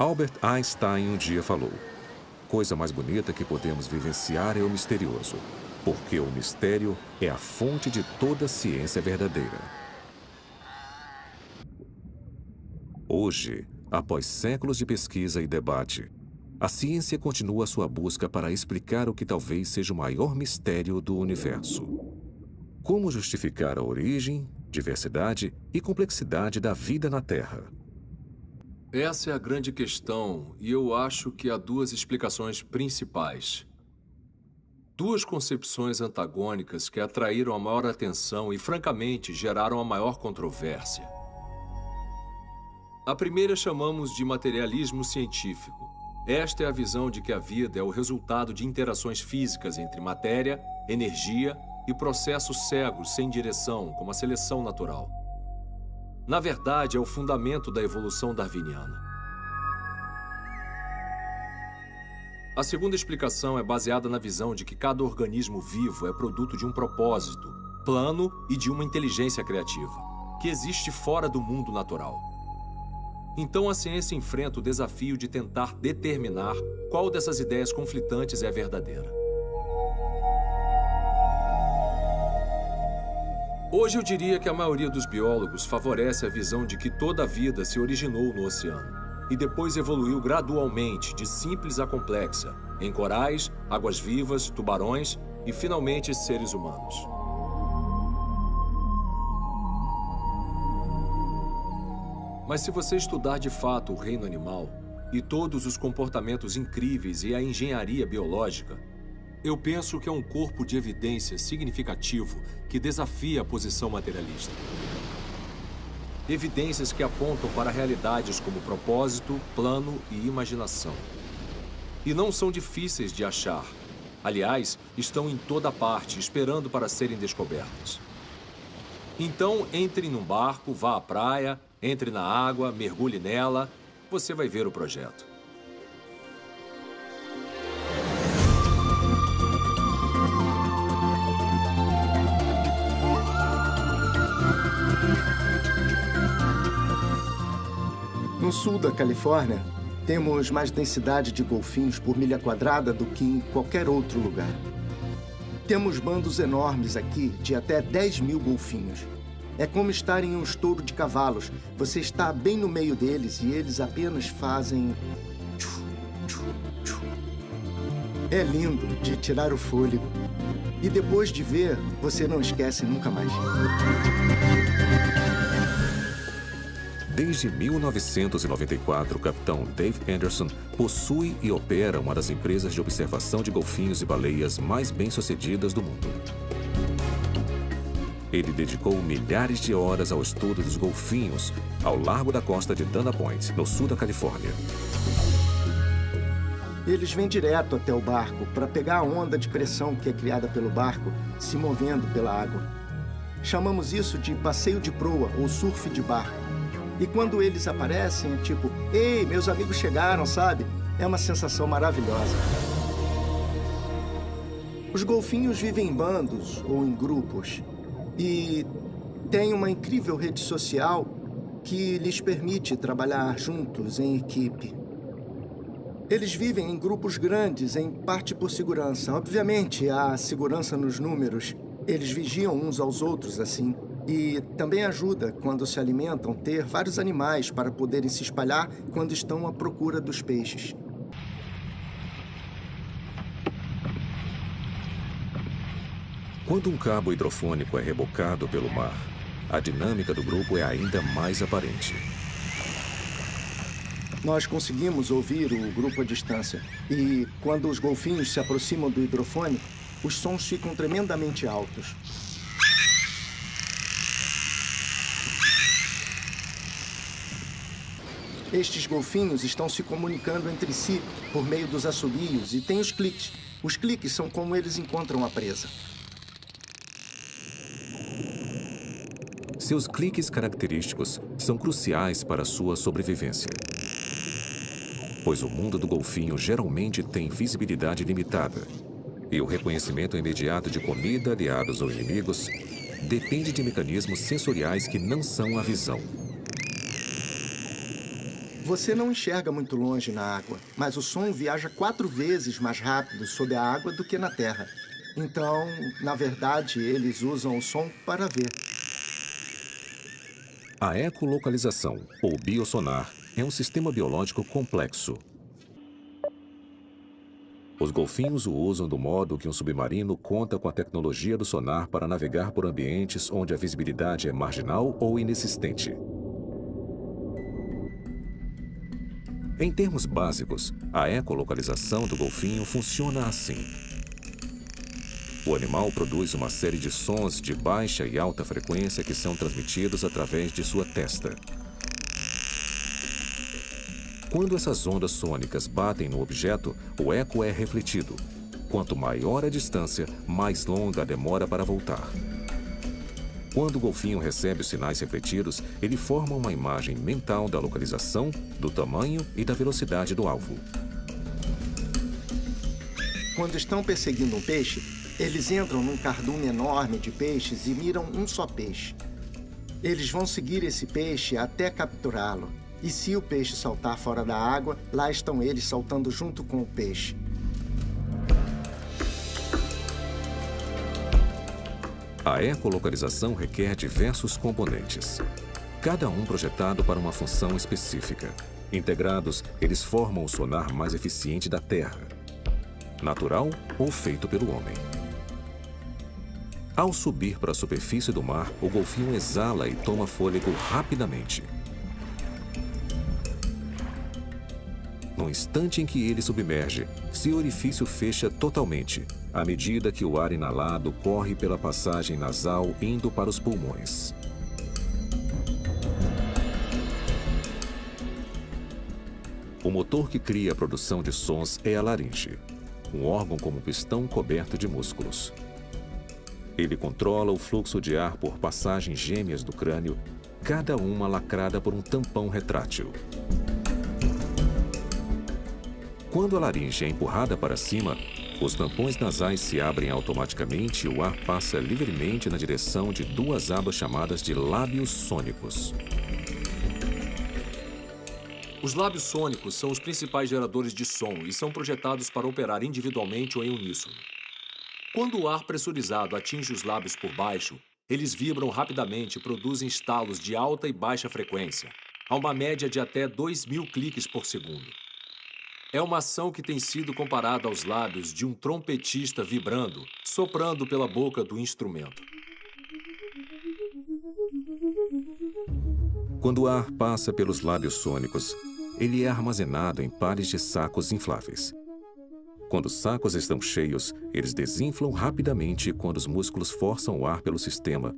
Albert Einstein um dia falou: coisa mais bonita que podemos vivenciar é o misterioso, porque o mistério é a fonte de toda ciência verdadeira. Hoje, após séculos de pesquisa e debate, a ciência continua sua busca para explicar o que talvez seja o maior mistério do universo. Como justificar a origem, diversidade e complexidade da vida na Terra? Essa é a grande questão, e eu acho que há duas explicações principais. Duas concepções antagônicas que atraíram a maior atenção e, francamente, geraram a maior controvérsia. A primeira chamamos de materialismo científico. Esta é a visão de que a vida é o resultado de interações físicas entre matéria, energia e processos cegos sem direção, como a seleção natural. Na verdade, é o fundamento da evolução darwiniana. A segunda explicação é baseada na visão de que cada organismo vivo é produto de um propósito, plano e de uma inteligência criativa, que existe fora do mundo natural. Então a ciência enfrenta o desafio de tentar determinar qual dessas ideias conflitantes é verdadeira. Hoje eu diria que a maioria dos biólogos favorece a visão de que toda a vida se originou no oceano e depois evoluiu gradualmente de simples a complexa, em corais, águas-vivas, tubarões e, finalmente, seres humanos. Mas se você estudar de fato o reino animal e todos os comportamentos incríveis e a engenharia biológica, eu penso que é um corpo de evidências significativo que desafia a posição materialista. Evidências que apontam para realidades como propósito, plano e imaginação. E não são difíceis de achar. Aliás, estão em toda parte, esperando para serem descobertas. Então, entre num barco, vá à praia, entre na água, mergulhe nela, você vai ver o projeto. No sul da Califórnia, temos mais densidade de golfinhos por milha quadrada do que em qualquer outro lugar. Temos bandos enormes aqui de até 10.000 golfinhos. É como estar em um estouro de cavalos. Você está bem no meio deles e eles apenas fazem... É lindo de tirar o fôlego. E depois de ver, você não esquece nunca mais. Desde 1994, o capitão Dave Anderson possui e opera uma das empresas de observação de golfinhos e baleias mais bem-sucedidas do mundo. Ele dedicou milhares de horas ao estudo dos golfinhos ao largo da costa de Dana Point, no sul da Califórnia. Eles vêm direto até o barco para pegar a onda de pressão que é criada pelo barco se movendo pela água. Chamamos isso de passeio de proa ou surf de barco. E quando eles aparecem, é tipo, ei, meus amigos chegaram, sabe? É uma sensação maravilhosa. Os golfinhos vivem em bandos ou em grupos. E tem uma incrível rede social que lhes permite trabalhar juntos em equipe. Eles vivem em grupos grandes, em parte por segurança. Obviamente, há segurança nos números. Eles vigiam uns aos outros assim. E também ajuda, quando se alimentam, ter vários animais para poderem se espalhar quando estão à procura dos peixes. Quando um cabo hidrofônico é rebocado pelo mar, a dinâmica do grupo é ainda mais aparente. Nós conseguimos ouvir o grupo à distância. E quando os golfinhos se aproximam do hidrofone, os sons ficam tremendamente altos. Estes golfinhos estão se comunicando entre si por meio dos assobios e tem os cliques. Os cliques são como eles encontram a presa. Seus cliques característicos são cruciais para sua sobrevivência. Pois o mundo do golfinho geralmente tem visibilidade limitada. E o reconhecimento imediato de comida, aliados ou inimigos depende de mecanismos sensoriais que não são a visão. Você não enxerga muito longe na água, mas o som viaja 4 vezes mais rápido sob a água do que na terra. Então, na verdade, eles usam o som para ver. A ecolocalização, ou biosonar, é um sistema biológico complexo. Os golfinhos o usam do modo que um submarino conta com a tecnologia do sonar para navegar por ambientes onde a visibilidade é marginal ou inexistente. Em termos básicos, a ecolocalização do golfinho funciona assim. O animal produz uma série de sons de baixa e alta frequência que são transmitidos através de sua testa. Quando essas ondas sônicas batem no objeto, o eco é refletido. Quanto maior a distância, mais longa a demora para voltar. Quando o golfinho recebe os sinais refletidos, ele forma uma imagem mental da localização, do tamanho e da velocidade do alvo. Quando estão perseguindo um peixe, eles entram num cardume enorme de peixes e miram um só peixe. Eles vão seguir esse peixe até capturá-lo. E se o peixe saltar fora da água, lá estão eles saltando junto com o peixe. A ecolocalização requer diversos componentes, cada um projetado para uma função específica. Integrados, eles formam o sonar mais eficiente da Terra, natural ou feito pelo homem. Ao subir para a superfície do mar, o golfinho exala e toma fôlego rapidamente. No instante em que ele submerge, seu orifício fecha totalmente, à medida que o ar inalado corre pela passagem nasal indo para os pulmões. O motor que cria a produção de sons é a laringe, um órgão como pistão coberto de músculos. Ele controla o fluxo de ar por passagens gêmeas do crânio, cada uma lacrada por um tampão retrátil. Quando a laringe é empurrada para cima, os tampões nasais se abrem automaticamente e o ar passa livremente na direção de 2 abas chamadas de lábios sônicos. Os lábios sônicos são os principais geradores de som e são projetados para operar individualmente ou em uníssono. Quando o ar pressurizado atinge os lábios por baixo, eles vibram rapidamente e produzem estalos de alta e baixa frequência, a uma média de até 2.000 cliques por segundo. É uma ação que tem sido comparada aos lábios de um trompetista vibrando, soprando pela boca do instrumento. Quando o ar passa pelos lábios sônicos, ele é armazenado em pares de sacos infláveis. Quando os sacos estão cheios, eles desinflam rapidamente quando os músculos forçam o ar pelo sistema,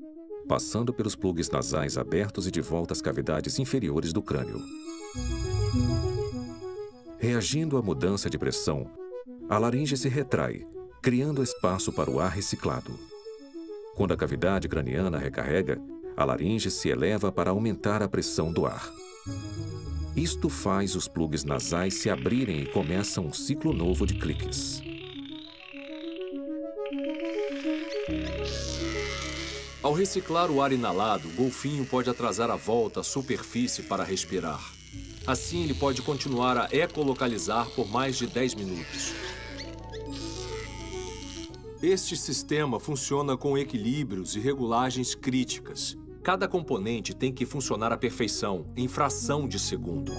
passando pelos plugs nasais abertos e de volta às cavidades inferiores do crânio. Reagindo à mudança de pressão, a laringe se retrai, criando espaço para o ar reciclado. Quando a cavidade craniana recarrega, a laringe se eleva para aumentar a pressão do ar. Isto faz os plugs nasais se abrirem e começa um ciclo novo de cliques. Ao reciclar o ar inalado, o golfinho pode atrasar a volta à superfície para respirar. Assim, ele pode continuar a ecolocalizar por mais de 10 minutos. Este sistema funciona com equilíbrios e regulagens críticas. Cada componente tem que funcionar à perfeição, em fração de segundo.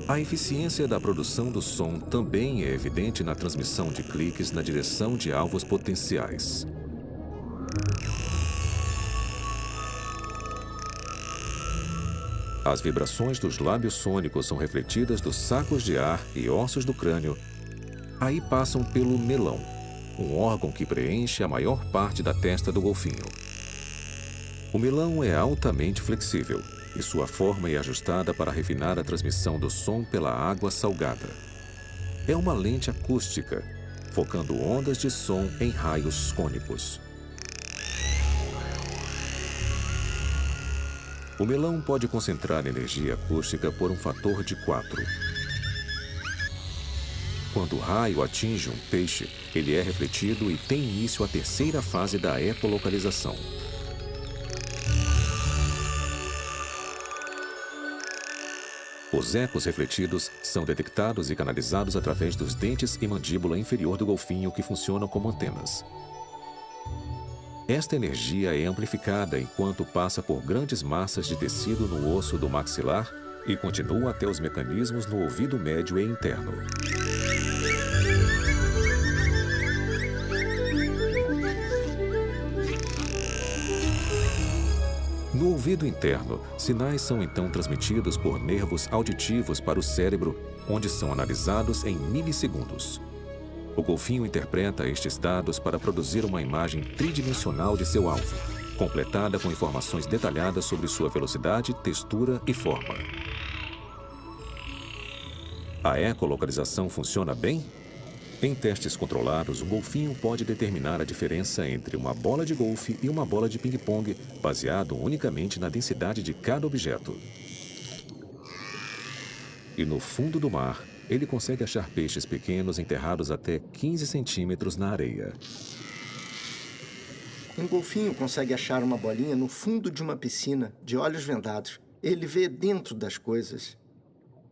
A eficiência da produção do som também é evidente na transmissão de cliques na direção de alvos potenciais. As vibrações dos lábios sônicos são refletidas dos sacos de ar e ossos do crânio. Aí passam pelo melão, um órgão que preenche a maior parte da testa do golfinho. O melão é altamente flexível e sua forma é ajustada para refinar a transmissão do som pela água salgada. É uma lente acústica, focando ondas de som em raios cônicos. O melão pode concentrar energia acústica por um fator de 4. Quando o raio atinge um peixe, ele é refletido e tem início a terceira fase da ecolocalização. Os ecos refletidos são detectados e canalizados através dos dentes e mandíbula inferior do golfinho, que funcionam como antenas. Esta energia é amplificada enquanto passa por grandes massas de tecido no osso do maxilar e continua até os mecanismos no ouvido médio e interno. No ouvido interno, sinais são então transmitidos por nervos auditivos para o cérebro, onde são analisados em milissegundos. O golfinho interpreta estes dados para produzir uma imagem tridimensional de seu alvo, completada com informações detalhadas sobre sua velocidade, textura e forma. A ecolocalização funciona bem? Em testes controlados, o golfinho pode determinar a diferença entre uma bola de golfe e uma bola de ping-pong, baseado unicamente na densidade de cada objeto. E no fundo do mar, ele consegue achar peixes pequenos enterrados até 15 centímetros na areia. Um golfinho consegue achar uma bolinha no fundo de uma piscina, de olhos vendados. Ele vê dentro das coisas.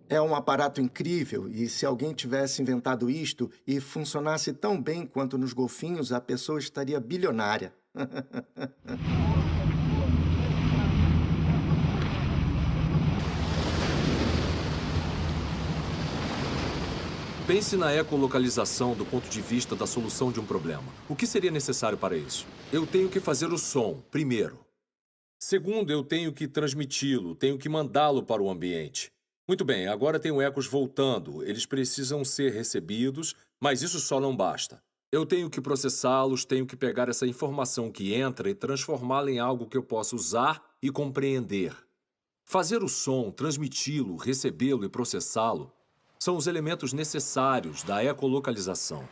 É um aparato incrível, e se alguém tivesse inventado isto e funcionasse tão bem quanto nos golfinhos, a pessoa estaria bilionária. Pense na ecolocalização do ponto de vista da solução de um problema. O que seria necessário para isso? Eu tenho que fazer o som, primeiro. Segundo, eu tenho que transmiti-lo, tenho que mandá-lo para o ambiente. Muito bem, agora tenho ecos voltando. Eles precisam ser recebidos, mas isso só não basta. Eu tenho que processá-los, tenho que pegar essa informação que entra e transformá-la em algo que eu possa usar e compreender. Fazer o som, transmiti-lo, recebê-lo e processá-lo são os elementos necessários da ecolocalização.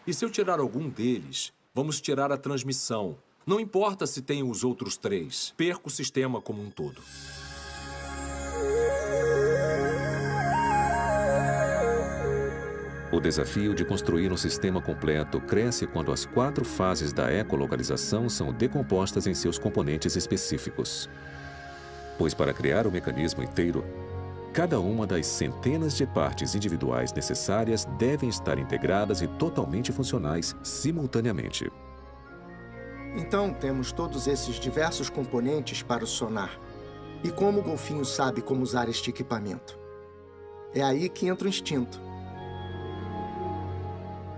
E se eu tirar algum deles, vamos tirar a transmissão. Não importa se tenho os outros três, perco o sistema como um todo. O desafio de construir um sistema completo cresce quando as 4 fases da ecolocalização são decompostas em seus componentes específicos. Pois para criar o mecanismo inteiro, cada uma das centenas de partes individuais necessárias devem estar integradas e totalmente funcionais simultaneamente. Então, temos todos esses diversos componentes para o sonar. E como o golfinho sabe como usar este equipamento? É aí que entra o instinto.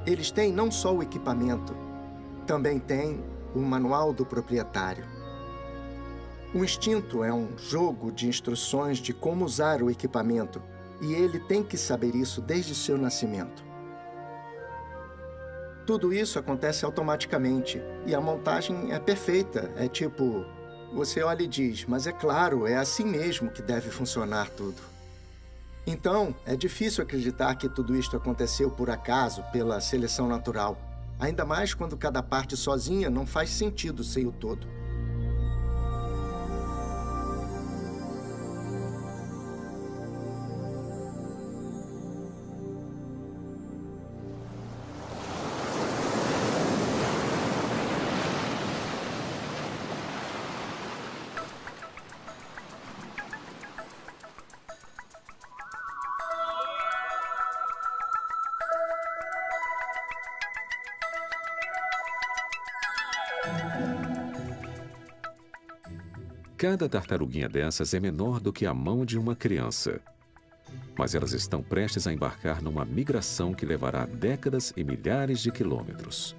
Eles têm não só o equipamento, também têm o manual do proprietário. O instinto é um jogo de instruções de como usar o equipamento, e ele tem que saber isso desde seu nascimento. Tudo isso acontece automaticamente, e a montagem é perfeita. É tipo, você olha e diz, mas é claro, é assim mesmo que deve funcionar tudo. Então, é difícil acreditar que tudo isto aconteceu por acaso, pela seleção natural. Ainda mais quando cada parte sozinha não faz sentido sem o todo. Cada tartaruguinha dessas é menor do que a mão de uma criança. Mas elas estão prestes a embarcar numa migração que levará décadas e milhares de quilômetros.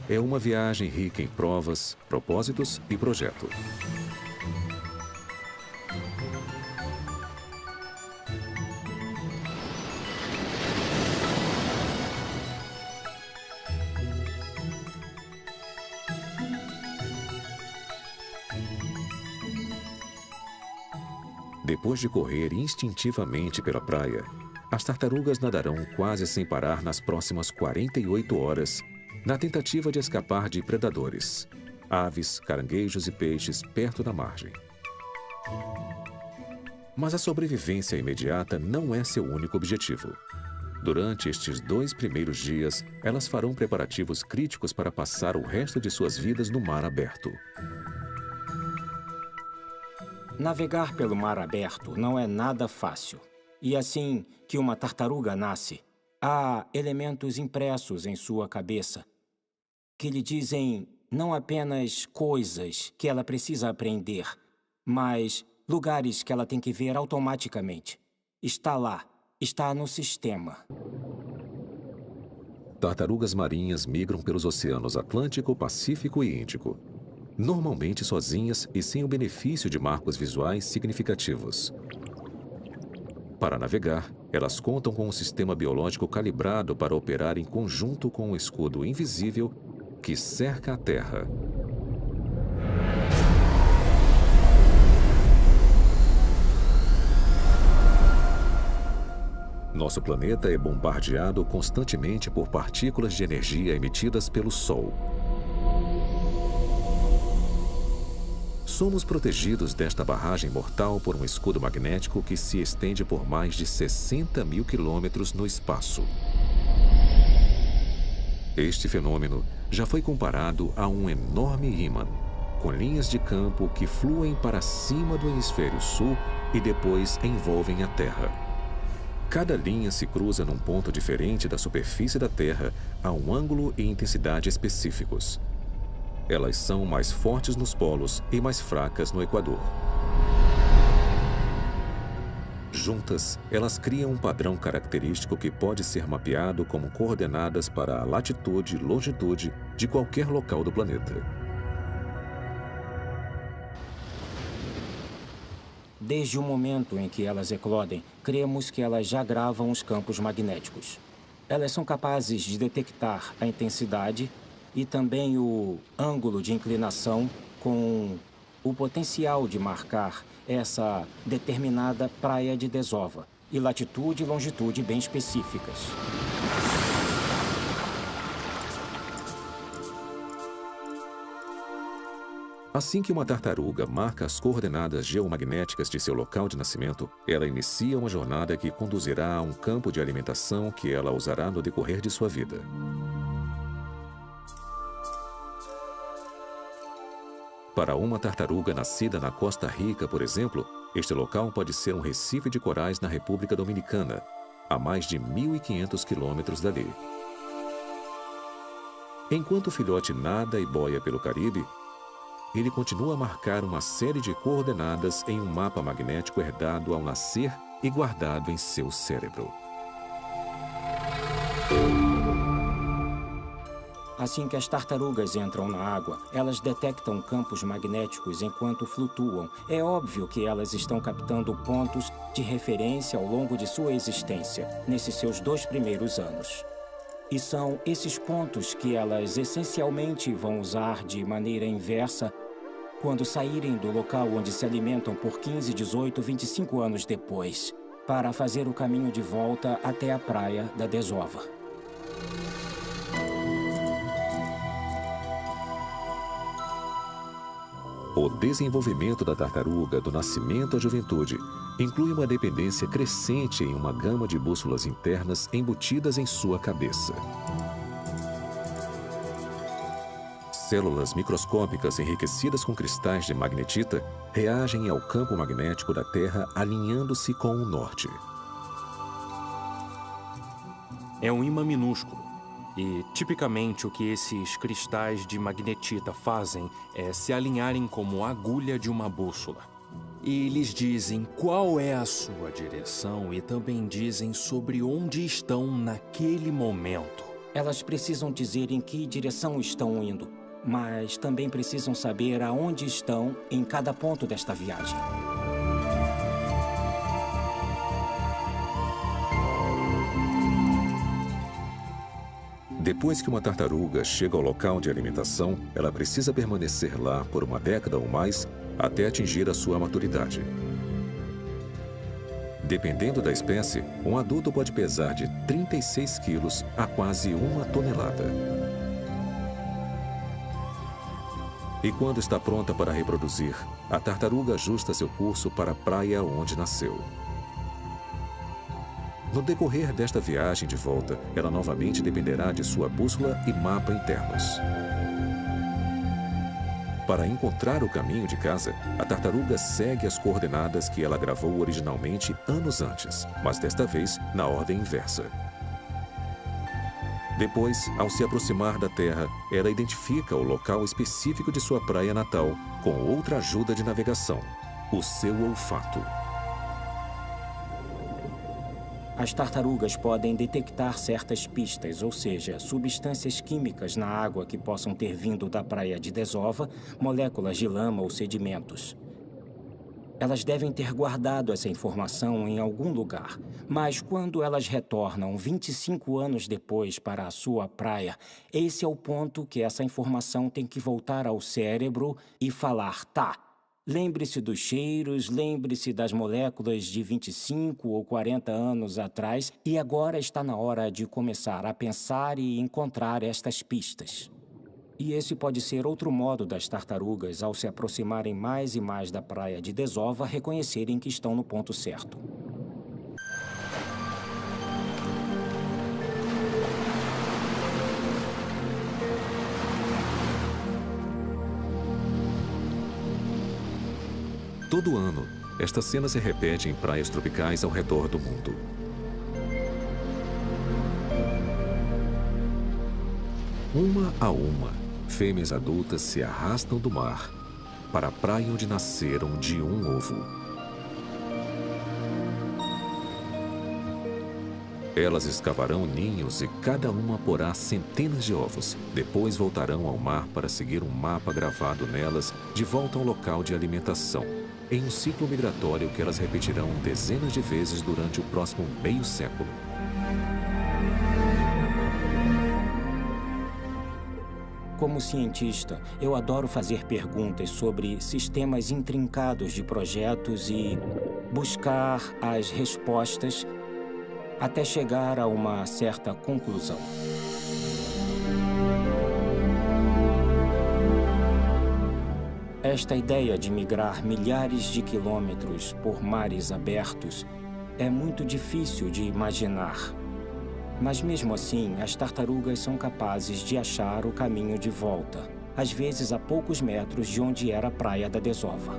É uma viagem rica em provas, propósitos e projeto. Depois de correr instintivamente pela praia, as tartarugas nadarão quase sem parar nas próximas 48 horas, na tentativa de escapar de predadores, aves, caranguejos e peixes perto da margem. Mas a sobrevivência imediata não é seu único objetivo. Durante estes 2 primeiros dias, elas farão preparativos críticos para passar o resto de suas vidas no mar aberto. Navegar pelo mar aberto não é nada fácil. E assim que uma tartaruga nasce, há elementos impressos em sua cabeça que lhe dizem não apenas coisas que ela precisa aprender, mas lugares que ela tem que ver automaticamente. Está lá, está no sistema. Tartarugas marinhas migram pelos oceanos Atlântico, Pacífico e Índico, normalmente sozinhas e sem o benefício de marcos visuais significativos. Para navegar, elas contam com um sistema biológico calibrado para operar em conjunto com um escudo invisível que cerca a Terra. Nosso planeta é bombardeado constantemente por partículas de energia emitidas pelo Sol. Somos protegidos desta barragem mortal por um escudo magnético que se estende por mais de 60 mil quilômetros no espaço. Este fenômeno já foi comparado a um enorme ímã, com linhas de campo que fluem para cima do hemisfério sul e depois envolvem a Terra. Cada linha se cruza num ponto diferente da superfície da Terra a um ângulo e intensidade específicos. Elas são mais fortes nos polos e mais fracas no Equador. Juntas, elas criam um padrão característico que pode ser mapeado como coordenadas para a latitude e longitude de qualquer local do planeta. Desde o momento em que elas eclodem, cremos que elas já gravam os campos magnéticos. Elas são capazes de detectar a intensidade e também o ângulo de inclinação com o potencial de marcar essa determinada praia de desova e latitude e longitude bem específicas. Assim que uma tartaruga marca as coordenadas geomagnéticas de seu local de nascimento, ela inicia uma jornada que conduzirá a um campo de alimentação que ela usará no decorrer de sua vida. Para uma tartaruga nascida na Costa Rica, por exemplo, este local pode ser um recife de corais na República Dominicana, a mais de 1.500 quilômetros dali. Enquanto o filhote nada e boia pelo Caribe, ele continua a marcar uma série de coordenadas em um mapa magnético herdado ao nascer e guardado em seu cérebro. Assim que as tartarugas entram na água, elas detectam campos magnéticos enquanto flutuam. É óbvio que elas estão captando pontos de referência ao longo de sua existência, nesses seus 2 primeiros anos. E são esses pontos que elas essencialmente vão usar de maneira inversa quando saírem do local onde se alimentam por 15, 18, 25 anos depois, para fazer o caminho de volta até a praia da desova. O desenvolvimento da tartaruga do nascimento à juventude inclui uma dependência crescente em uma gama de bússolas internas embutidas em sua cabeça. Células microscópicas enriquecidas com cristais de magnetita reagem ao campo magnético da Terra alinhando-se com o norte. É um ímã minúsculo. E, tipicamente, o que esses cristais de magnetita fazem é se alinharem como a agulha de uma bússola. E lhes dizem qual é a sua direção e também dizem sobre onde estão naquele momento. Elas precisam dizer em que direção estão indo, mas também precisam saber aonde estão em cada ponto desta viagem. Depois que uma tartaruga chega ao local de alimentação, ela precisa permanecer lá por uma década ou mais até atingir a sua maturidade. Dependendo da espécie, um adulto pode pesar de 36 quilos a quase 1 tonelada. E quando está pronta para reproduzir, a tartaruga ajusta seu curso para a praia onde nasceu. No decorrer desta viagem de volta, ela novamente dependerá de sua bússola e mapa internos. Para encontrar o caminho de casa, a tartaruga segue as coordenadas que ela gravou originalmente anos antes, mas desta vez na ordem inversa. Depois, ao se aproximar da Terra, ela identifica o local específico de sua praia natal com outra ajuda de navegação, o seu olfato. As tartarugas podem detectar certas pistas, ou seja, substâncias químicas na água que possam ter vindo da praia de desova, moléculas de lama ou sedimentos. Elas devem ter guardado essa informação em algum lugar, mas quando elas retornam 25 anos depois para a sua praia, esse é o ponto que essa informação tem que voltar ao cérebro e falar, tá, lembre-se dos cheiros, lembre-se das moléculas de 25 ou 40 anos atrás, e agora está na hora de começar a pensar e encontrar estas pistas. E esse pode ser outro modo das tartarugas, ao se aproximarem mais e mais da praia de desova, reconhecerem que estão no ponto certo. Todo ano, esta cena se repete em praias tropicais ao redor do mundo. Uma a uma, fêmeas adultas se arrastam do mar para a praia onde nasceram de um ovo. Elas escavarão ninhos e cada uma porá centenas de ovos. Depois voltarão ao mar para seguir um mapa gravado nelas de volta ao local de alimentação, em um ciclo migratório que elas repetirão dezenas de vezes durante o próximo meio século. Como cientista, eu adoro fazer perguntas sobre sistemas intrincados de projetos e buscar as respostas até chegar a uma certa conclusão. Esta ideia de migrar milhares de quilômetros por mares abertos é muito difícil de imaginar. Mas mesmo assim, as tartarugas são capazes de achar o caminho de volta, às vezes a poucos metros de onde era a praia da desova.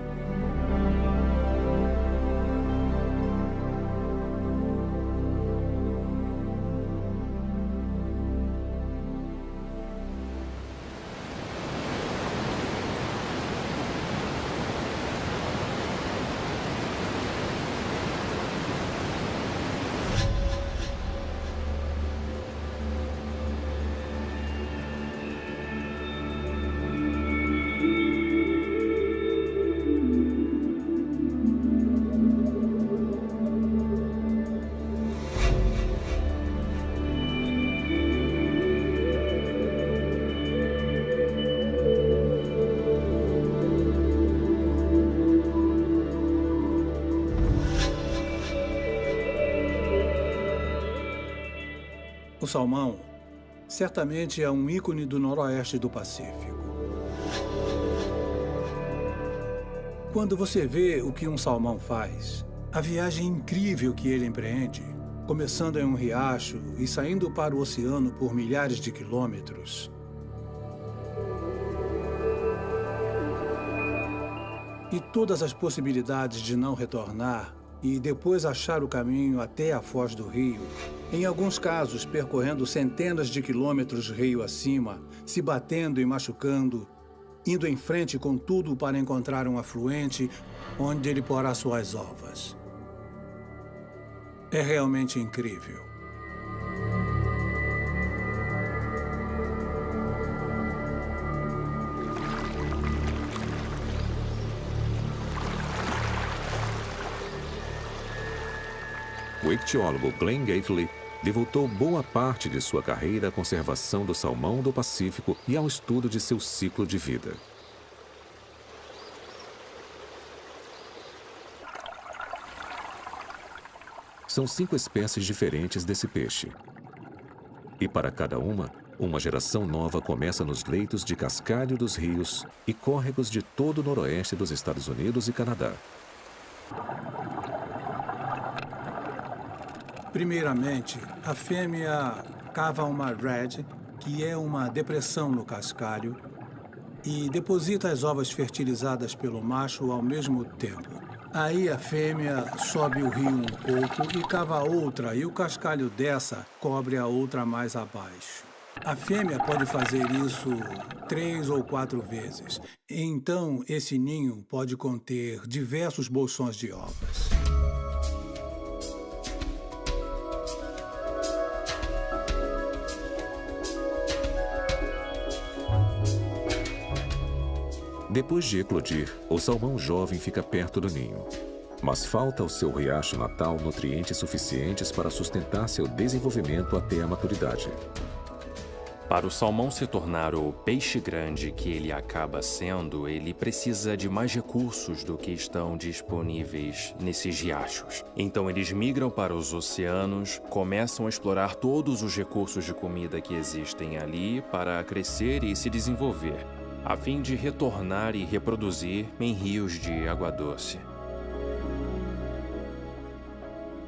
O salmão certamente é um ícone do noroeste do Pacífico. Quando você vê o que um salmão faz, a viagem incrível que ele empreende, começando em um riacho e saindo para o oceano por milhares de quilômetros, e todas as possibilidades de não retornar e depois achar o caminho até a foz do rio, em alguns casos percorrendo centenas de quilômetros rio acima, se batendo e machucando, indo em frente com tudo para encontrar um afluente onde ele porá suas ovas. É realmente incrível. O ictiólogo Glenn Gately devotou boa parte de sua carreira à conservação do salmão do Pacífico e ao estudo de seu ciclo de vida. São 5 espécies diferentes desse peixe. E para cada uma geração nova começa nos leitos de cascalho dos rios e córregos de todo o noroeste dos Estados Unidos e Canadá. Primeiramente, a fêmea cava uma red, que é uma depressão no cascalho, e deposita as ovas fertilizadas pelo macho ao mesmo tempo. Aí a fêmea sobe o rio um pouco e cava outra, e o cascalho dessa cobre a outra mais abaixo. A fêmea pode fazer isso 3 ou 4 vezes. Então, esse ninho pode conter diversos bolsões de ovas. Depois de eclodir, o salmão jovem fica perto do ninho. Mas falta ao seu riacho natal nutrientes suficientes para sustentar seu desenvolvimento até a maturidade. Para o salmão se tornar o peixe grande que ele acaba sendo, ele precisa de mais recursos do que estão disponíveis nesses riachos. Então eles migram para os oceanos, começam a explorar todos os recursos de comida que existem ali para crescer e se desenvolver, a fim de retornar e reproduzir em rios de água doce.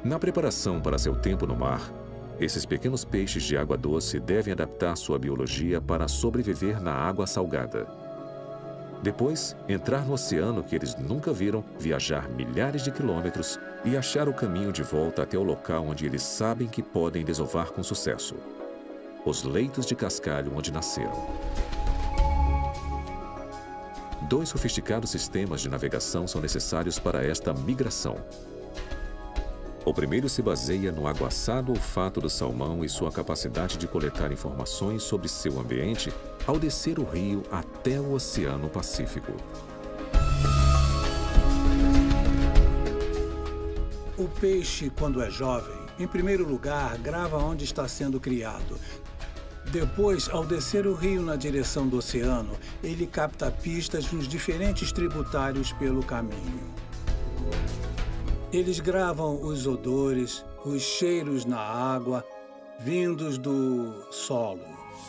Na preparação para seu tempo no mar, esses pequenos peixes de água doce devem adaptar sua biologia para sobreviver na água salgada. Depois, entrar no oceano que eles nunca viram, viajar milhares de quilômetros e achar o caminho de volta até o local onde eles sabem que podem desovar com sucesso: os leitos de cascalho onde nasceram. 2 sofisticados sistemas de navegação são necessários para esta migração. O primeiro se baseia no aguçado olfato do salmão e sua capacidade de coletar informações sobre seu ambiente ao descer o rio até o Oceano Pacífico. O peixe, quando é jovem, em primeiro lugar, grava onde está sendo criado. Depois, ao descer o rio na direção do oceano, ele capta pistas nos diferentes tributários pelo caminho. Eles gravam os odores, os cheiros na água, vindos do solo.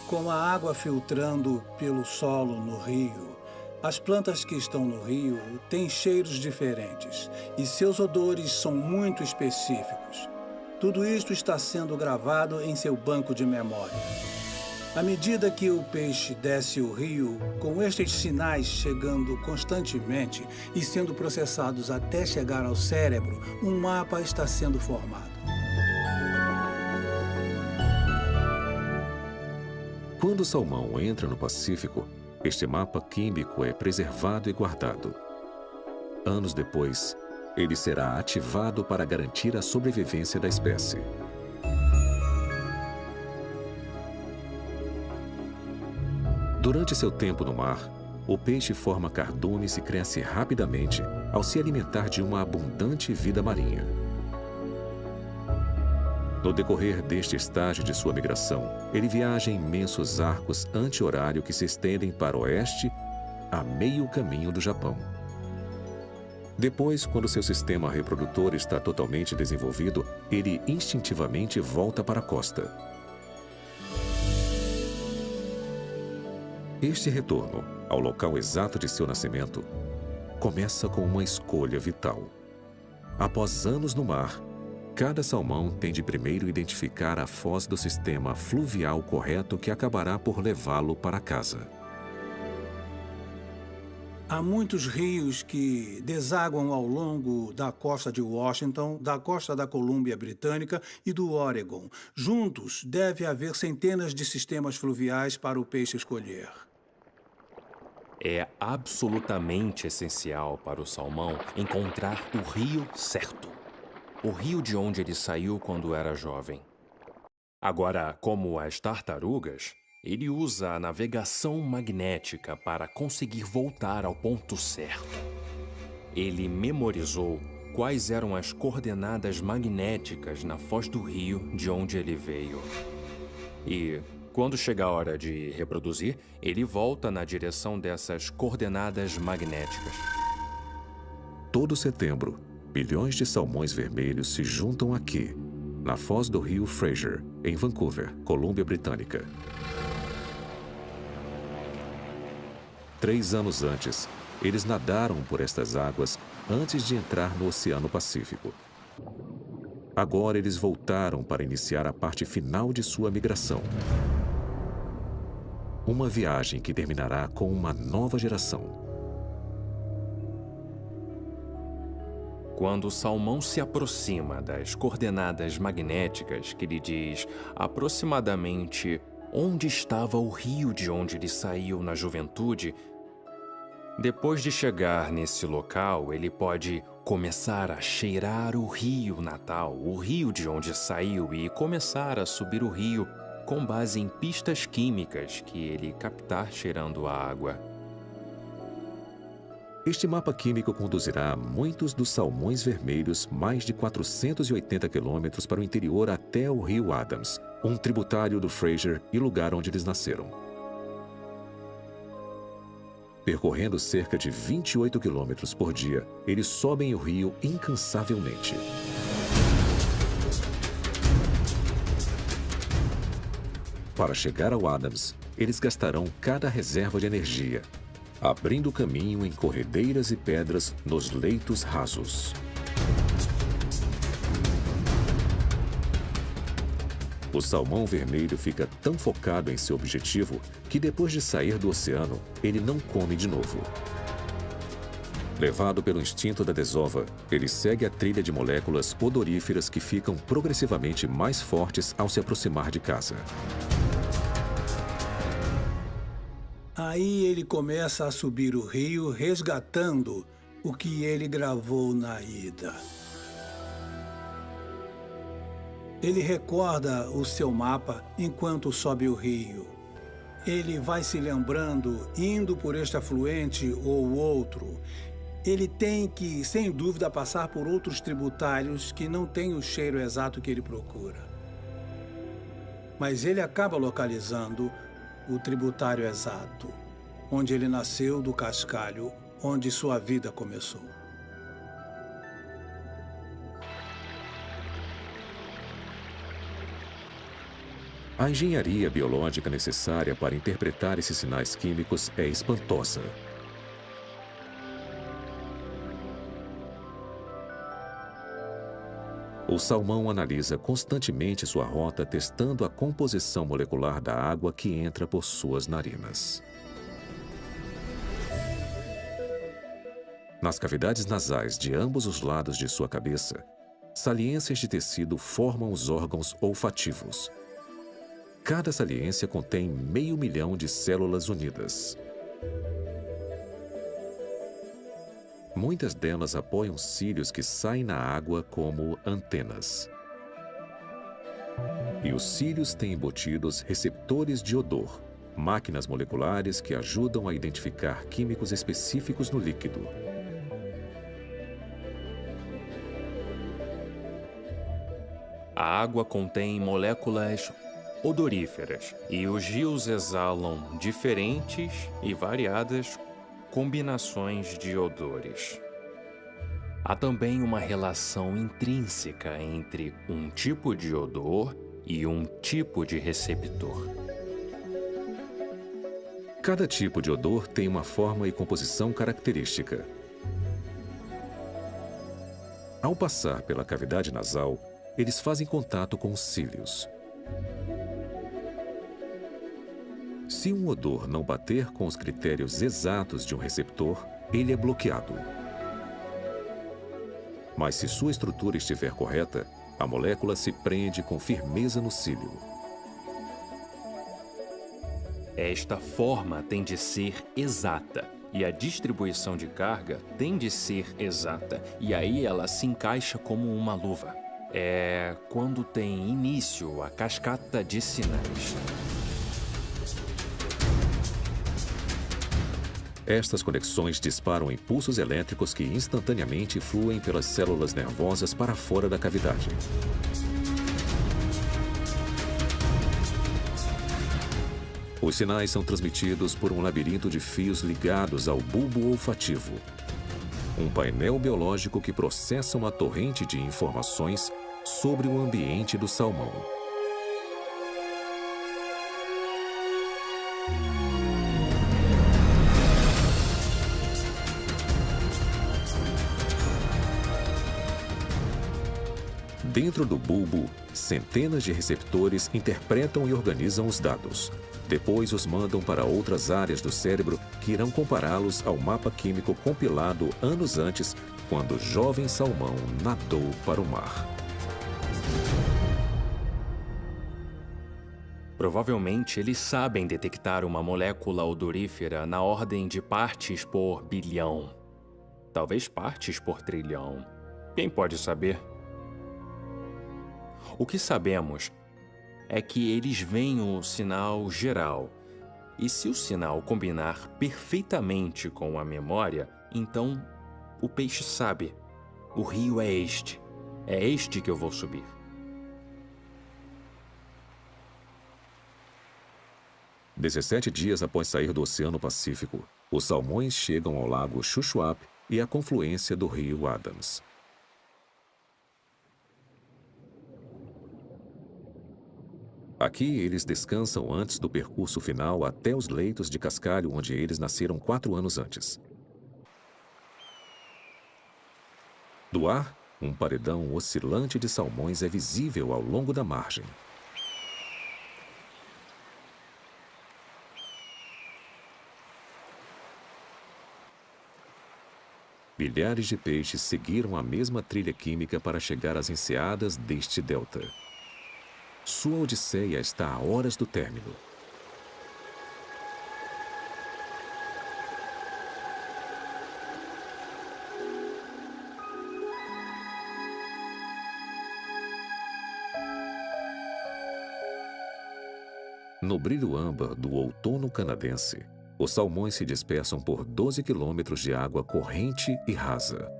Com a água filtrando pelo solo no rio, as plantas que estão no rio têm cheiros diferentes e seus odores são muito específicos. Tudo isto está sendo gravado em seu banco de memória. À medida que o peixe desce o rio, com estes sinais chegando constantemente e sendo processados até chegar ao cérebro, um mapa está sendo formado. Quando o salmão entra no Pacífico, este mapa químico é preservado e guardado. Anos depois, ele será ativado para garantir a sobrevivência da espécie. Durante seu tempo no mar, o peixe forma cardumes e cresce rapidamente ao se alimentar de uma abundante vida marinha. No decorrer deste estágio de sua migração, ele viaja em imensos arcos anti-horário que se estendem para o oeste a meio caminho do Japão. Depois, quando seu sistema reprodutor está totalmente desenvolvido, ele instintivamente volta para a costa. Este retorno ao local exato de seu nascimento começa com uma escolha vital. Após anos no mar, cada salmão tem de primeiro identificar a foz do sistema fluvial correto que acabará por levá-lo para casa. Há muitos rios que desaguam ao longo da costa de Washington, da costa da Colômbia Britânica e do Oregon. Juntos, deve haver centenas de sistemas fluviais para o peixe escolher. É absolutamente essencial para o salmão encontrar o rio certo. O rio de onde ele saiu quando era jovem. Agora, como as tartarugas, ele usa a navegação magnética para conseguir voltar ao ponto certo. Ele memorizou quais eram as coordenadas magnéticas na foz do rio de onde ele veio. E, quando chega a hora de reproduzir, ele volta na direção dessas coordenadas magnéticas. Todo setembro, bilhões de salmões vermelhos se juntam aqui, na foz do rio Fraser, em Vancouver, Colômbia Britânica. 3 anos antes, eles nadaram por estas águas antes de entrar no Oceano Pacífico. Agora eles voltaram para iniciar a parte final de sua migração. uma viagem que terminará com uma nova geração. Quando o salmão se aproxima das coordenadas magnéticas que lhe diz aproximadamente onde estava o rio de onde ele saiu na juventude, depois de chegar nesse local, ele pode começar a cheirar o rio natal, o rio de onde saiu, e começar a subir o rio com base em pistas químicas que ele captar cheirando a água. Este mapa químico conduzirá muitos dos salmões vermelhos mais de 480 quilômetros para o interior até o rio Adams, um tributário do Fraser e lugar onde eles nasceram. Percorrendo cerca de 28 quilômetros por dia, eles sobem o rio incansavelmente. Para chegar ao Adams, eles gastarão cada reserva de energia, abrindo caminho em corredeiras e pedras nos leitos rasos. O salmão vermelho fica tão focado em seu objetivo que depois de sair do oceano, ele não come de novo. Levado pelo instinto da desova, ele segue a trilha de moléculas odoríferas que ficam progressivamente mais fortes ao se aproximar de casa. Aí ele começa a subir o rio, resgatando o que ele gravou na ida. Ele recorda o seu mapa enquanto sobe o rio. Ele vai se lembrando, indo por este afluente ou outro. Ele tem que, sem dúvida, passar por outros tributários que não têm o cheiro exato que ele procura. Mas ele acaba localizando o tributário exato, onde ele nasceu do cascalho, onde sua vida começou. A engenharia biológica necessária para interpretar esses sinais químicos é espantosa. O salmão analisa constantemente sua rota, testando a composição molecular da água que entra por suas narinas. Nas cavidades nasais de ambos os lados de sua cabeça, saliências de tecido formam os órgãos olfativos. Cada saliência contém 500 mil de células unidas. Muitas delas apoiam cílios que saem na água como antenas. E os cílios têm embutidos receptores de odor, máquinas moleculares que ajudam a identificar químicos específicos no líquido. A água contém moléculas odoríferas e os rios exalam diferentes e variadas combinações de odores. Há também uma relação intrínseca entre um tipo de odor e um tipo de receptor. Cada tipo de odor tem uma forma e composição característica. Ao passar pela cavidade nasal, eles fazem contato com os cílios. Se um odor não bater com os critérios exatos de um receptor, ele é bloqueado. Mas se sua estrutura estiver correta, a molécula se prende com firmeza no cílio. Esta forma tem de ser exata e a distribuição de carga tem de ser exata, e aí ela se encaixa como uma luva. É quando tem início a cascata de sinais. Estas conexões disparam impulsos elétricos que instantaneamente fluem pelas células nervosas para fora da cavidade. Os sinais são transmitidos por um labirinto de fios ligados ao bulbo olfativo, um painel biológico que processa uma torrente de informações sobre o ambiente do salmão. Dentro do bulbo, centenas de receptores interpretam e organizam os dados. Depois os mandam para outras áreas do cérebro que irão compará-los ao mapa químico compilado anos antes, quando o jovem salmão nadou para o mar. Provavelmente eles sabem detectar uma molécula odorífera na ordem de partes por bilhão. Talvez partes por trilhão. Quem pode saber? O que sabemos é que eles veem o sinal geral. E se o sinal combinar perfeitamente com a memória, então o peixe sabe. O rio é este. É este que eu vou subir. "17 dias após sair do Oceano Pacífico, os salmões chegam ao lago Shuswap e à confluência do rio Adams. Aqui eles descansam antes do percurso final até os leitos de cascalho onde eles nasceram 4 anos antes. Do ar, um paredão oscilante de salmões é visível ao longo da margem. Milhares de peixes seguiram a mesma trilha química para chegar às enseadas deste delta. Sua odisseia está a horas do término. No brilho âmbar do outono canadense, os salmões se dispersam por 12 quilômetros de água corrente e rasa.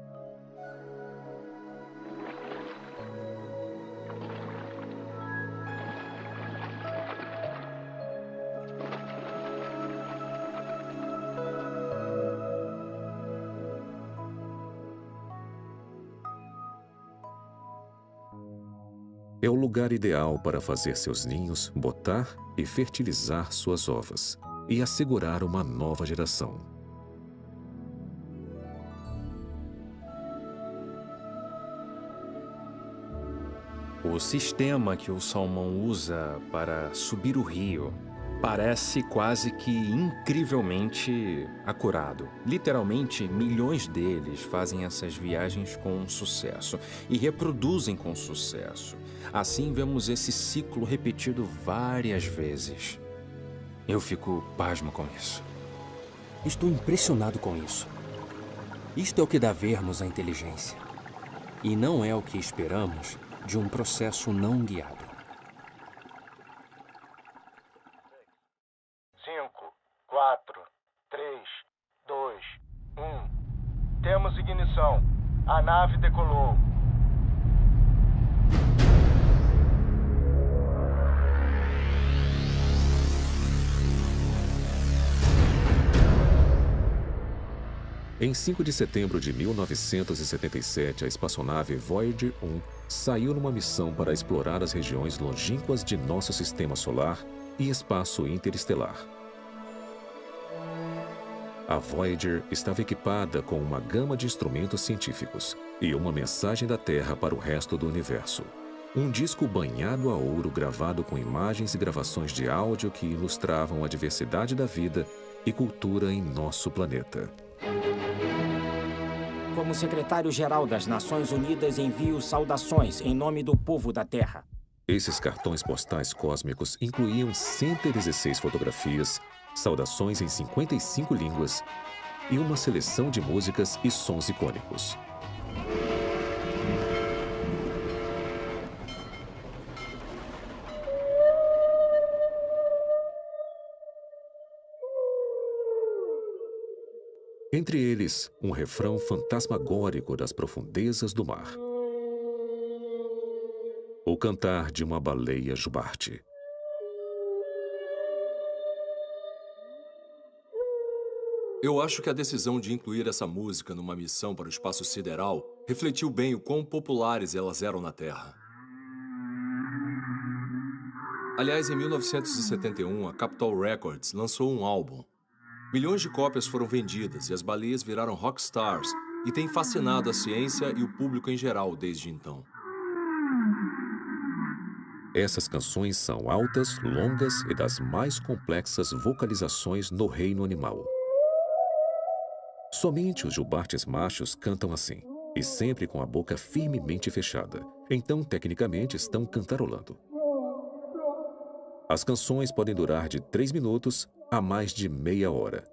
É o lugar ideal para fazer seus ninhos, botar e fertilizar suas ovas e assegurar uma nova geração. O sistema que o salmão usa para subir o rio parece quase que incrivelmente acurado. Literalmente, milhões deles fazem essas viagens com sucesso e reproduzem com sucesso. Assim, vemos esse ciclo repetido várias vezes. Eu fico pasmo com isso. Estou impressionado com isso. Isto é o que dá vermos a inteligência. E não é o que esperamos de um processo não guiado. 5, 4, 3, 2, 1. Temos ignição. A nave decolou. Em 5 de setembro de 1977, a espaçonave Voyager 1 saiu numa missão para explorar as regiões longínquas de nosso sistema solar e espaço interestelar. A Voyager estava equipada com uma gama de instrumentos científicos e uma mensagem da Terra para o resto do universo. Um disco banhado a ouro gravado com imagens e gravações de áudio que ilustravam a diversidade da vida e cultura em nosso planeta. Como secretário-geral das Nações Unidas, envio saudações em nome do povo da Terra. Esses cartões postais cósmicos incluíam 116 fotografias, saudações em 55 línguas e uma seleção de músicas e sons icônicos. Entre eles, um refrão fantasmagórico das profundezas do mar. O cantar de uma baleia jubarte. Eu acho que a decisão de incluir essa música numa missão para o espaço sideral refletiu bem o quão populares elas eram na Terra. Aliás, em 1971, a Capitol Records lançou um álbum. Milhões de cópias foram vendidas e as baleias viraram rockstars e têm fascinado a ciência e o público em geral desde então. Essas canções são altas, longas e das mais complexas vocalizações no reino animal. Somente os jubartes machos cantam assim, e sempre com a boca firmemente fechada. Então, tecnicamente, estão cantarolando. As canções podem durar de 3 minutos a mais de meia hora.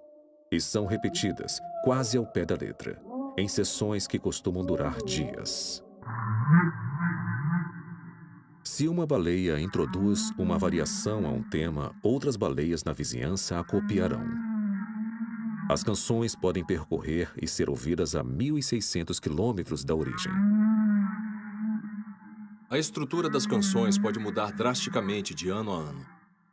E são repetidas, quase ao pé da letra, em sessões que costumam durar dias. Se uma baleia introduz uma variação a um tema, outras baleias na vizinhança a copiarão. As canções podem percorrer e ser ouvidas a 1.600 quilômetros da origem. A estrutura das canções pode mudar drasticamente de ano a ano.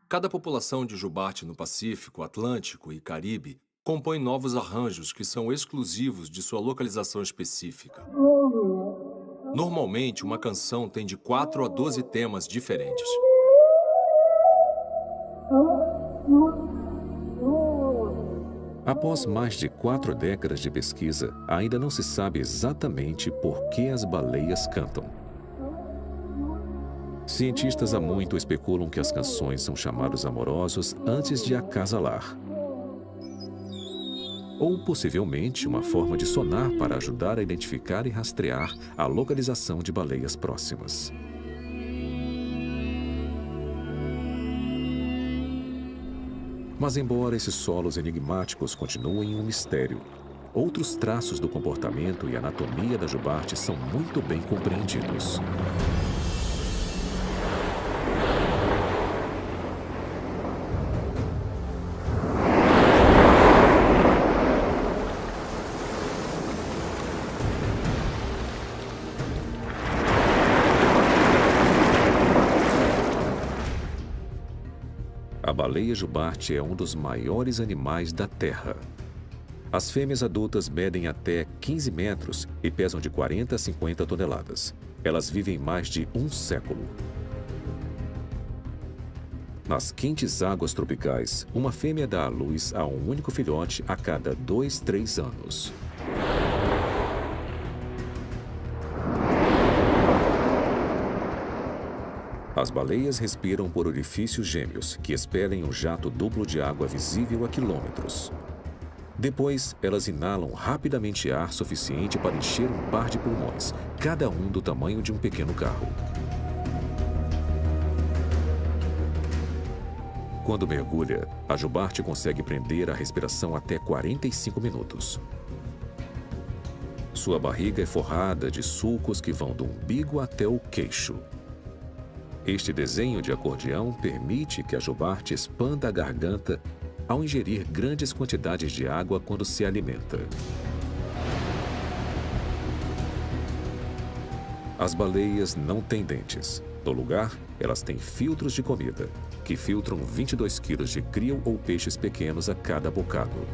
Cada população de jubarte no Pacífico, Atlântico e Caribe compõe novos arranjos que são exclusivos de sua localização específica. Normalmente, uma canção tem de 4 a 12 temas diferentes. Após mais de 4 décadas de pesquisa, ainda não se sabe exatamente por que as baleias cantam. Cientistas há muito especulam que as canções são chamados amorosos antes de acasalar. Ou, possivelmente, uma forma de sonar para ajudar a identificar e rastrear a localização de baleias próximas. Mas, embora esses solos enigmáticos continuem um mistério, outros traços do comportamento e anatomia da jubarte são muito bem compreendidos. A baleia jubarte é um dos maiores animais da Terra. As fêmeas adultas medem até 15 metros e pesam de 40 a 50 toneladas. Elas vivem mais de um século. Nas quentes águas tropicais, uma fêmea dá à luz a um único filhote a cada 2, 3 anos. As baleias respiram por orifícios gêmeos, que expelem um jato duplo de água visível a quilômetros. Depois, elas inalam rapidamente ar suficiente para encher um par de pulmões, cada um do tamanho de um pequeno carro. Quando mergulha, a jubarte consegue prender a respiração até 45 minutos. Sua barriga é forrada de sulcos que vão do umbigo até o queixo. Este desenho de acordeão permite que a jubarte expanda a garganta ao ingerir grandes quantidades de água quando se alimenta. As baleias não têm dentes. No lugar, elas têm filtros de comida, que filtram 22 quilos de krill ou peixes pequenos a cada bocado.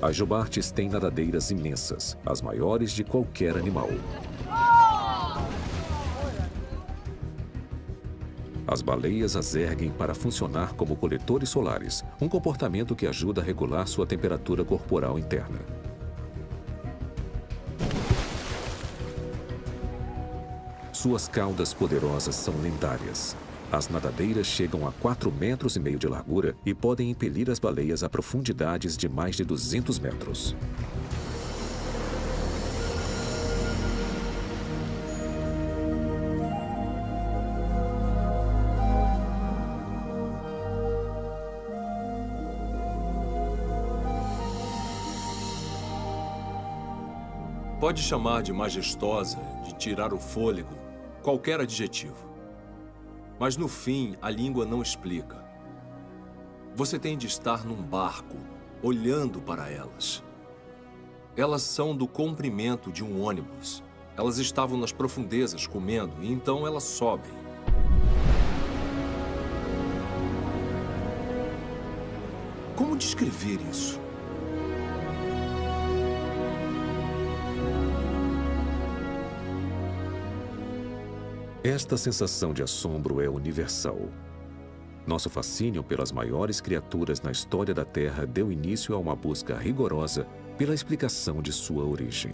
As jubartes têm nadadeiras imensas, as maiores de qualquer animal. As baleias as erguem para funcionar como coletores solares, um comportamento que ajuda a regular sua temperatura corporal interna. Suas caudas poderosas são lendárias. As nadadeiras chegam a 4,5 metros de largura e podem impelir as baleias a profundidades de mais de 200 metros. Pode chamar de majestosa, de tirar o fôlego, qualquer adjetivo. Mas no fim, a língua não explica. Você tem de estar num barco, olhando para elas. Elas são do comprimento de um ônibus. Elas estavam nas profundezas comendo, e então elas sobem. Como descrever isso? Esta sensação de assombro é universal. Nosso fascínio pelas maiores criaturas na história da Terra deu início a uma busca rigorosa pela explicação de sua origem.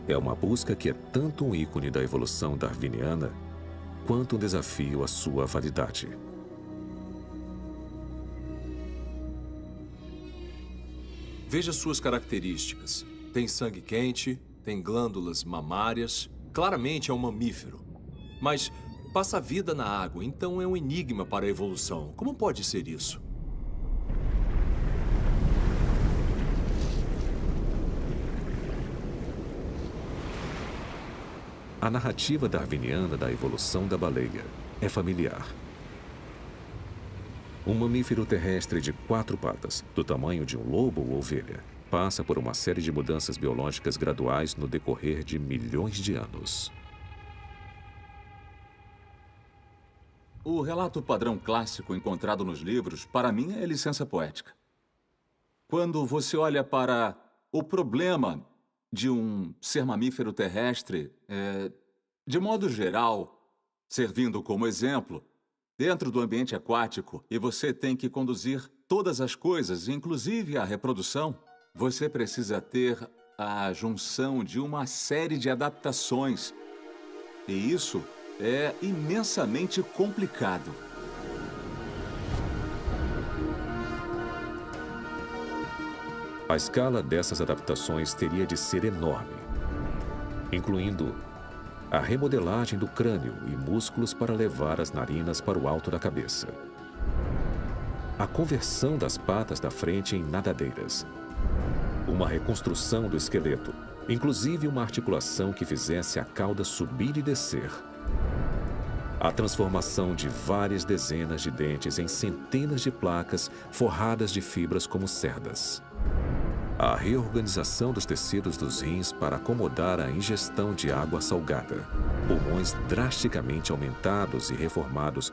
É uma busca que é tanto um ícone da evolução darwiniana quanto um desafio à sua validade. Veja suas características. Tem sangue quente, tem glândulas mamárias. Claramente é um mamífero. Mas passa a vida na água, então é um enigma para a evolução. Como pode ser isso? A narrativa darwiniana da evolução da baleia é familiar. Um mamífero terrestre de 4 patas, do tamanho de um lobo ou ovelha, passa por uma série de mudanças biológicas graduais no decorrer de milhões de anos. O relato padrão clássico encontrado nos livros, para mim, é licença poética. Quando você olha para o problema de um ser mamífero terrestre, de modo geral, servindo como exemplo, dentro do ambiente aquático, e você tem que conduzir todas as coisas, inclusive a reprodução, você precisa ter a junção de uma série de adaptações. E isso é imensamente complicado. A escala dessas adaptações teria de ser enorme, incluindo a remodelagem do crânio e músculos para levar as narinas para o alto da cabeça, a conversão das patas da frente em nadadeiras, uma reconstrução do esqueleto, inclusive uma articulação que fizesse a cauda subir e descer, a transformação de várias dezenas de dentes em centenas de placas forradas de fibras como cerdas, a reorganização dos tecidos dos rins para acomodar a ingestão de água salgada, pulmões drasticamente aumentados e reformados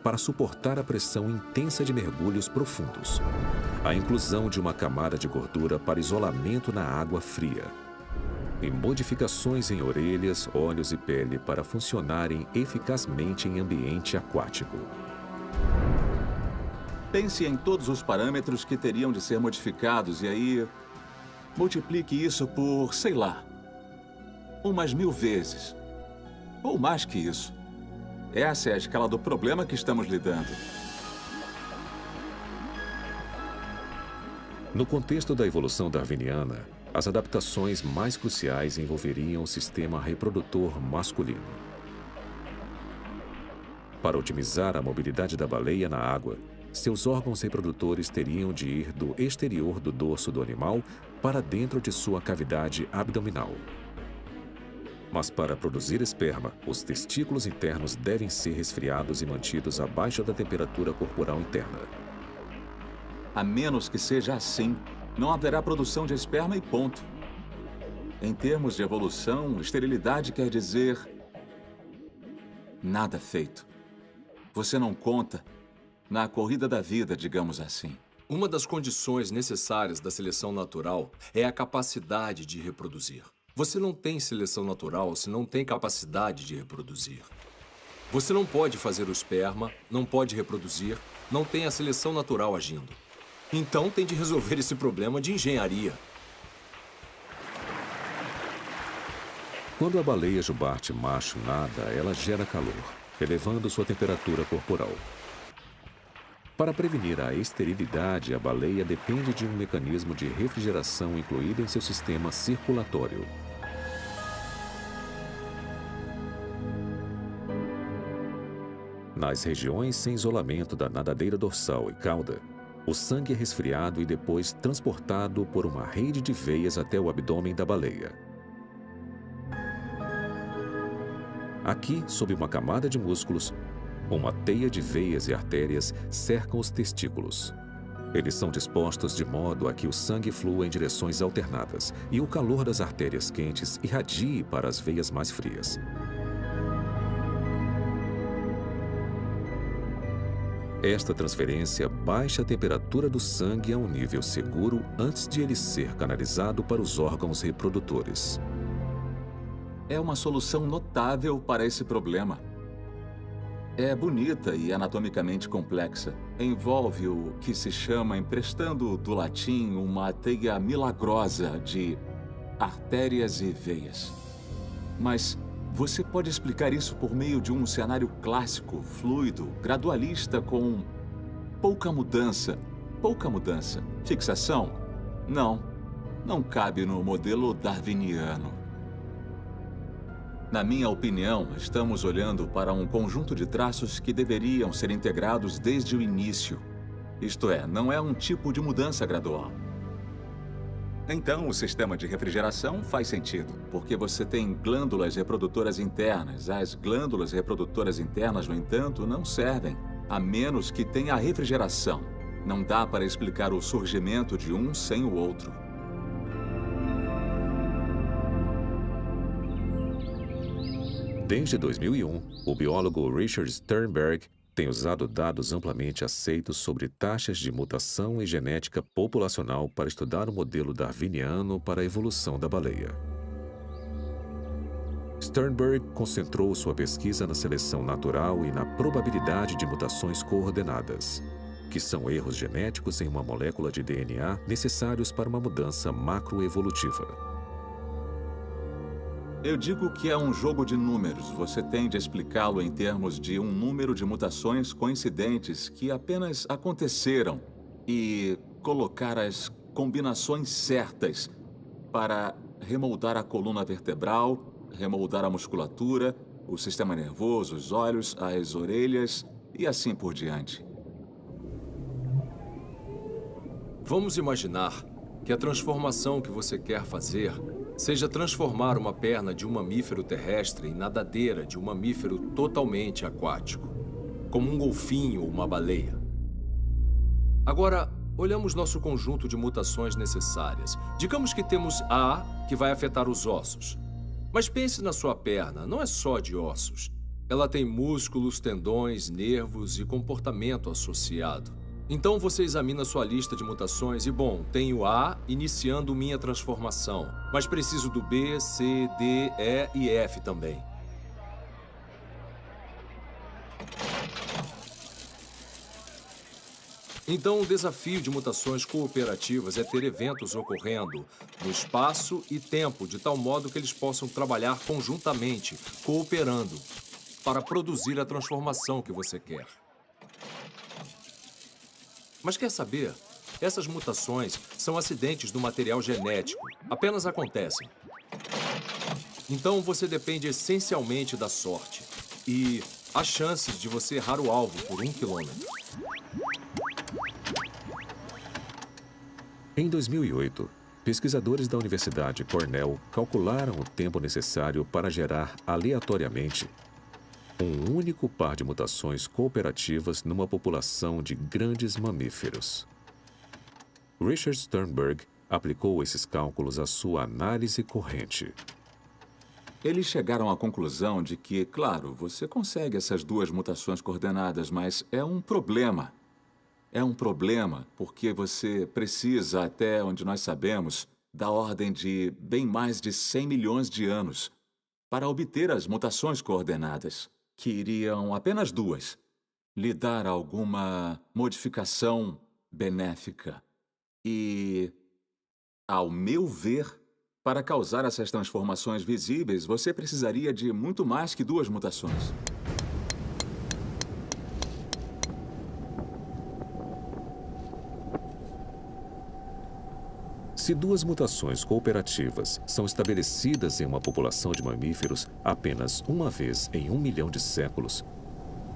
para suportar a pressão intensa de mergulhos profundos, a inclusão de uma camada de gordura para isolamento na água fria, e modificações em orelhas, olhos e pele para funcionarem eficazmente em ambiente aquático. Pense em todos os parâmetros que teriam de ser modificados e aí multiplique isso por, sei lá, umas 1000 vezes. Ou mais que isso. Essa é a escala do problema que estamos lidando. No contexto da evolução darwiniana, as adaptações mais cruciais envolveriam o sistema reprodutor masculino. Para otimizar a mobilidade da baleia na água, seus órgãos reprodutores teriam de ir do exterior do dorso do animal para dentro de sua cavidade abdominal. Mas para produzir esperma, os testículos internos devem ser resfriados e mantidos abaixo da temperatura corporal interna. A menos que seja assim, não haverá produção de esperma e ponto. Em termos de evolução, esterilidade quer dizer nada feito. Você não conta na corrida da vida, digamos assim. Uma das condições necessárias da seleção natural é a capacidade de reproduzir. Você não tem seleção natural se não tem capacidade de reproduzir. Você não pode fazer o esperma, não pode reproduzir, não tem a seleção natural agindo. Então tem de resolver esse problema de engenharia. Quando a baleia jubarte macho nada, ela gera calor, elevando sua temperatura corporal. Para prevenir a esterilidade, a baleia depende de um mecanismo de refrigeração incluído em seu sistema circulatório. Nas regiões sem isolamento da nadadeira dorsal e cauda, o sangue é resfriado e depois transportado por uma rede de veias até o abdômen da baleia. Aqui, sob uma camada de músculos, uma teia de veias e artérias cercam os testículos. Eles são dispostos de modo a que o sangue flua em direções alternadas e o calor das artérias quentes irradie para as veias mais frias. Esta transferência baixa a temperatura do sangue a um nível seguro antes de ele ser canalizado para os órgãos reprodutores. É uma solução notável para esse problema. É bonita e anatomicamente complexa. Envolve o que se chama, emprestando do latim, uma teia milagrosa de artérias e veias. Mas você pode explicar isso por meio de um cenário clássico, fluido, gradualista, com pouca mudança. Pouca mudança. Fixação? Não cabe no modelo darwiniano. Na minha opinião, estamos olhando para um conjunto de traços que deveriam ser integrados desde o início. Isto é, não é um tipo de mudança gradual. Então, o sistema de refrigeração faz sentido, porque você tem glândulas reprodutoras internas. As glândulas reprodutoras internas, no entanto, não servem, a menos que tenha a refrigeração. Não dá para explicar o surgimento de um sem o outro. Desde 2001, o biólogo Richard Sternberg tem usado dados amplamente aceitos sobre taxas de mutação e genética populacional para estudar o modelo darwiniano para a evolução da baleia. Sternberg concentrou sua pesquisa na seleção natural e na probabilidade de mutações coordenadas, que são erros genéticos em uma molécula de DNA necessários para uma mudança macroevolutiva. Eu digo que é um jogo de números. Você tende a explicá-lo em termos de um número de mutações coincidentes que apenas aconteceram e colocar as combinações certas para remoldar a coluna vertebral, remoldar a musculatura, o sistema nervoso, os olhos, as orelhas e assim por diante. Vamos imaginar que a transformação que você quer fazer seja transformar uma perna de um mamífero terrestre em nadadeira de um mamífero totalmente aquático, como um golfinho ou uma baleia. Agora, olhamos nosso conjunto de mutações necessárias. Digamos que temos A, que vai afetar os ossos. Mas pense na sua perna, não é só de ossos. Ela tem músculos, tendões, nervos e comportamento associado. Então você examina sua lista de mutações e, bom, tenho A iniciando minha transformação, mas preciso do B, C, D, E e F também. Então, o desafio de mutações cooperativas é ter eventos ocorrendo no espaço e tempo, de tal modo que eles possam trabalhar conjuntamente, cooperando, para produzir a transformação que você quer. Mas quer saber? Essas mutações são acidentes do material genético. Apenas acontecem. Então você depende essencialmente da sorte. E há chances de você errar o alvo por 1 quilômetro. Em 2008, pesquisadores da Universidade Cornell calcularam o tempo necessário para gerar aleatoriamente um único par de mutações cooperativas numa população de grandes mamíferos. Richard Sternberg aplicou esses cálculos à sua análise corrente. Eles chegaram à conclusão de que, claro, você consegue essas duas mutações coordenadas, mas é um problema. É um problema porque você precisa, até onde nós sabemos, da ordem de bem mais de 100 milhões de anos para obter as mutações coordenadas, que iriam apenas duas, lhe dar alguma modificação benéfica. E, ao meu ver, para causar essas transformações visíveis, você precisaria de muito mais que duas mutações. Se duas mutações cooperativas são estabelecidas em uma população de mamíferos apenas uma vez em 1 milhão de séculos,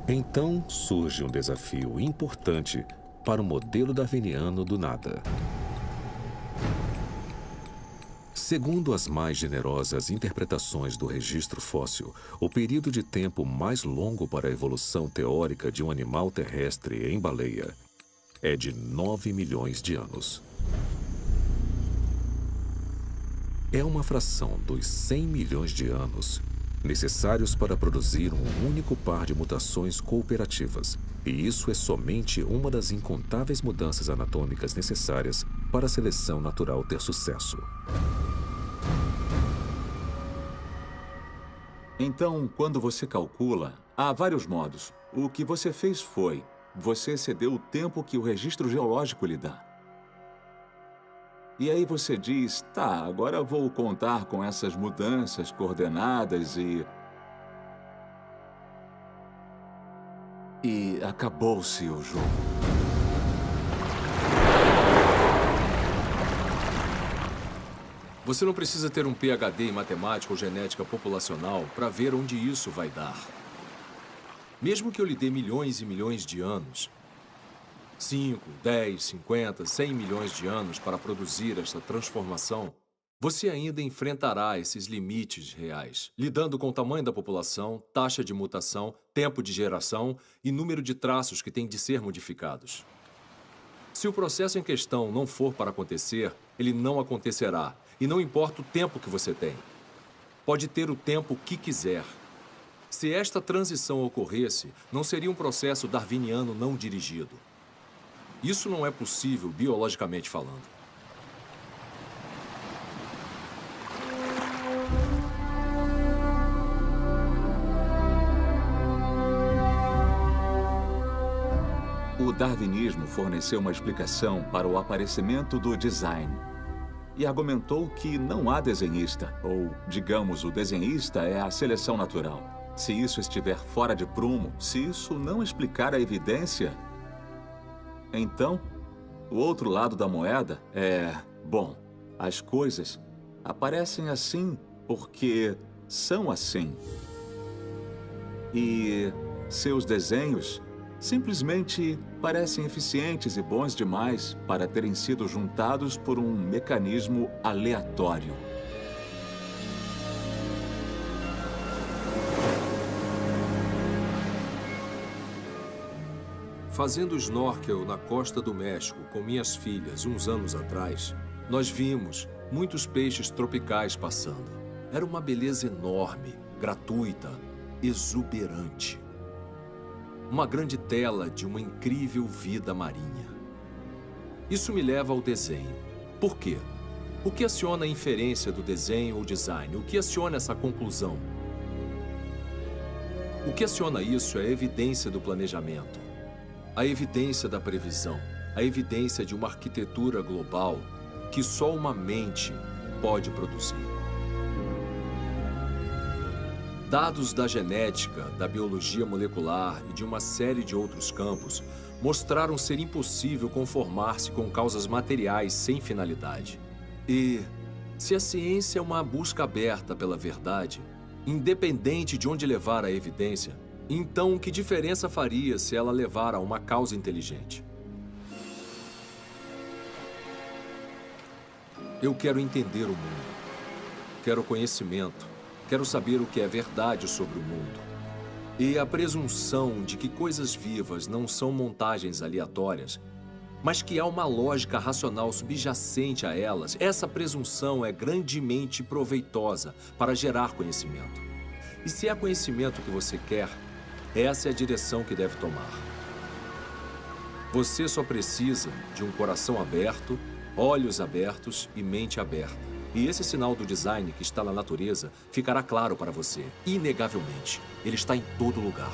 então surge um desafio importante para o modelo darwiniano do nada. Segundo as mais generosas interpretações do registro fóssil, o período de tempo mais longo para a evolução teórica de um animal terrestre em baleia é de 9 milhões de anos. É uma fração dos 100 milhões de anos necessários para produzir um único par de mutações cooperativas, e isso é somente uma das incontáveis mudanças anatômicas necessárias para a seleção natural ter sucesso. Então, quando você calcula, Há vários modos. O que você fez foi, você excedeu o tempo que o registro geológico lhe dá. E aí você diz, tá, agora vou contar com essas mudanças coordenadas e acabou-se o jogo. Você não precisa ter um PhD em matemática ou genética populacional para ver onde isso vai dar. Mesmo que eu lhe dê milhões e milhões de anos, 5, 10, 50, 100 milhões de anos para produzir esta transformação, você ainda enfrentará esses limites reais, lidando com o tamanho da população, taxa de mutação, tempo de geração e número de traços que têm de ser modificados. Se o processo em questão não for para acontecer, ele não acontecerá, e não importa o tempo que você tem. Pode ter o tempo que quiser. Se esta transição ocorresse, não seria um processo darwiniano não dirigido. Isso não é possível biologicamente falando. O darwinismo forneceu uma explicação para o aparecimento do design e argumentou que não há desenhista, ou, digamos, o desenhista é a seleção natural. Se isso estiver fora de prumo, se isso não explicar a evidência, então, o outro lado da moeda é, bom, as coisas aparecem assim porque são assim. E seus desenhos simplesmente parecem eficientes e bons demais para terem sido juntados por um mecanismo aleatório. Fazendo snorkel na costa do México com minhas filhas uns anos atrás, nós vimos muitos peixes tropicais passando. Era uma beleza enorme, gratuita, exuberante. Uma grande tela de uma incrível vida marinha. Isso me leva ao desenho. Por quê? O que aciona a inferência do desenho ou design? O que aciona essa conclusão? O que aciona isso é a evidência do planejamento, a evidência da previsão, a evidência de uma arquitetura global que só uma mente pode produzir. Dados da genética, da biologia molecular e de uma série de outros campos mostraram ser impossível conformar-se com causas materiais sem finalidade. E, se a ciência é uma busca aberta pela verdade, independente de onde levar a evidência, então que diferença faria se ela levar a uma causa inteligente? Eu quero entender o mundo. Quero conhecimento. Quero saber o que é verdade sobre o mundo. E a presunção de que coisas vivas não são montagens aleatórias, mas que há uma lógica racional subjacente a elas, essa presunção é grandemente proveitosa para gerar conhecimento. E se é conhecimento que você quer, essa é a direção que deve tomar. Você só precisa de um coração aberto, olhos abertos e mente aberta. E esse sinal do design que está na natureza ficará claro para você, inegavelmente. Ele está em todo lugar.